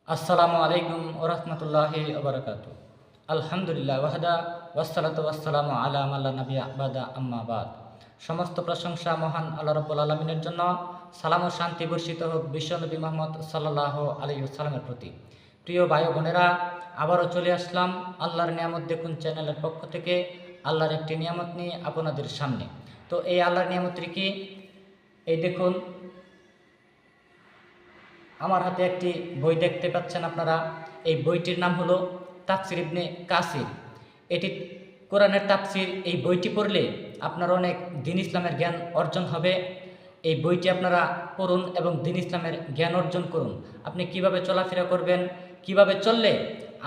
আসসালামু আলাইকুম ওরহমতুল্লাহি ওবরাকাতু। আলহামদুলিল্লাহ ওয়াহদা ওয়াসসালাতু ওয়াসসালামু আলা মাল্লা নবী আবাদা আম্মা বাদ। সমস্ত প্রশংসা মহান আল্লাহ রাব্বুল আলামিনের জন্য। সালাম ও শান্তি বর্ষিত হোক বিশ্বনবী মুহাম্মদ সাল্লাল্লাহু আলাইহি ওয়াসাল্লামের প্রতি। প্রিয় ভাই বোনেরা, আবারও চলে আসলাম আল্লাহর নিয়ামত দেখুন চ্যানেলের পক্ষ থেকে আল্লাহর একটি নিয়ামত নিয়ে আপনাদের সামনে। তো এই আল্লাহর নিয়ামতটি কি? এই দেখুন, আমার হাতে একটি বই দেখতে পাচ্ছেন আপনারা। এই বইটির নাম হলো তাফসির ইবনে কাসির। এটি কোরআনের তাফসির। এই বইটি পড়লে আপনার অনেক দ্বীন ইসলামের জ্ঞান অর্জন হবে। এই বইটি আপনারা পড়ুন এবং দ্বীন ইসলামের জ্ঞান অর্জন করুন। আপনি কিভাবে চলাফেরা করবেন, কিভাবে চললে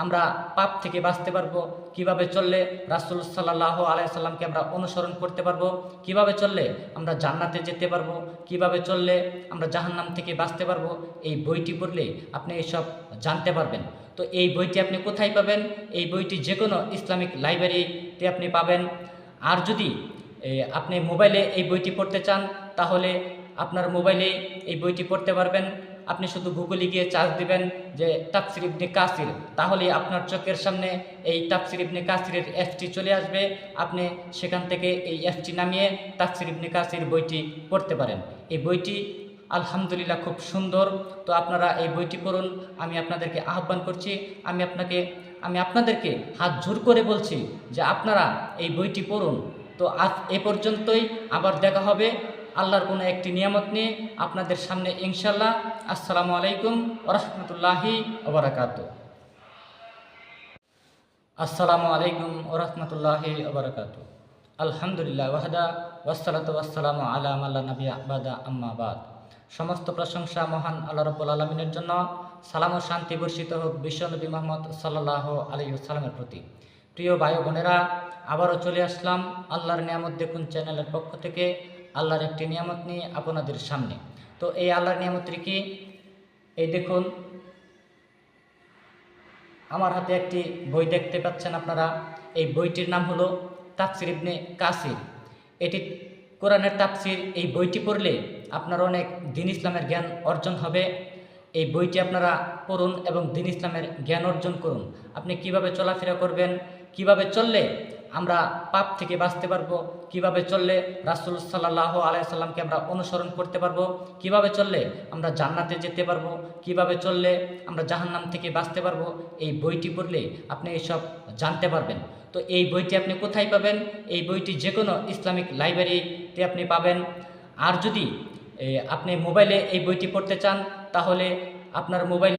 আমরা পাপ থেকে বাঁচতে পারবো, কিভাবে চললে রাসূল সাল্লাল্লাহু আলাইহি সাল্লামকে আমরা অনুসরণ করতে পারবো, কিভাবে চললে আমরা জান্নাতে যেতে পারবো, কিভাবে চললে আমরা জাহান্নাম থেকে বাঁচতে পারবো, এই বইটি পড়লে আপনি এসব জানতে পারবেন। তো এই বইটি আপনি কোথায় পাবেন? এই বইটি যে কোনো ইসলামিক লাইব্রেরিতে আপনি পাবেন। আর যদি আপনি মোবাইলে এই বইটি পড়তে চান, তাহলে আপনার মোবাইলে এই বইটি পড়তে পারবেন। আপনি শুধু গুগলে গিয়ে চার্জ দিবেন যে তাফসির ইবনে কাসির, তাহলে আপনার চোখের সামনে এই তাফসির ইবনে কাসিরের অ্যাপটি চলে আসবে। আপনি সেখান থেকে এই অ্যাপটি নামিয়ে তাফসির ইবনে কাসির বইটি পড়তে পারেন। এই বইটি আলহামদুলিল্লাহ খুব সুন্দর। তো আপনারা এই বইটি পড়ুন। আমি আপনাদেরকে আহ্বান করছি, আমি আপনাদেরকে হাত জোর করে বলছি যে আপনারা এই বইটি পড়ুন। তো আজ এ পর্যন্তই, আবার দেখা হবে আল্লাহর কোনো একটি নিয়ামত নিয়ে আপনাদের সামনে ইনশাল্লাহ। আসসালামু আলাইকুম ওরহমতুল্লাহি ওবরাকাতু। আসসালামু আলাইকুম ওরহমতুল্লাহি ওবরাকাতু। আলহামদুলিল্লাহ ওয়াহদা ওয়াসসালাতু ওয়াসসালামু আলা মাল্লা নবী আবাদা আম্মা বাদ। সমস্ত প্রশংসা মহান আল্লাহ রাব্বুল আলামিনের জন্য। সালাম ও শান্তি বর্ষিত হোক বিশ্বনবী মুহাম্মদ সাল্লাল্লাহু আলাইহি ওয়াসাল্লামের প্রতি। প্রিয় ভাই বোনেরা, আবারও চলে আসলাম আল্লাহর নিয়ামত দেখুন চ্যানেলের পক্ষ থেকে আল্লাহর একটি নিয়ামত নিয়ে আপনাদের সামনে। তো এই আল্লাহর নিয়ামতটি কি? এই দেখুন, আমার হাতে একটি বই দেখতে পাচ্ছেন আপনারা। এই বইটির নাম হলো তাফসির ইবনে কাসির। এটি কোরআনের তাফসির। এই বইটি পড়লে আপনার অনেক দ্বীন ইসলামের জ্ঞান অর্জন হবে। এই বইটি আপনারা পড়ুন এবং দ্বীন ইসলামের জ্ঞান অর্জন করুন। আপনি কিভাবে চলাফেরা করবেন, কিভাবে চললে আমরা পাপ থেকে বাঁচতে পারবো, কিভাবে চললে রাসূল সাল্লাল্লাহু আলাইহি সাল্লামকে আমরা অনুসরণ করতে পারবো, কিভাবে চললে আমরা জান্নাতে যেতে পারবো, কিভাবে চললে আমরা জাহান্নাম থেকে বাঁচতে পারবো, এই বইটি পড়লে আপনি এসব জানতে পারবেন। তো এই বইটি আপনি কোথায় পাবেন? এই বইটি যে কোনো ইসলামিক লাইব্রেরিতে আপনি পাবেন। আর যদি আপনি মোবাইলে এই বইটি পড়তে চান, তাহলে আপনার মোবাইল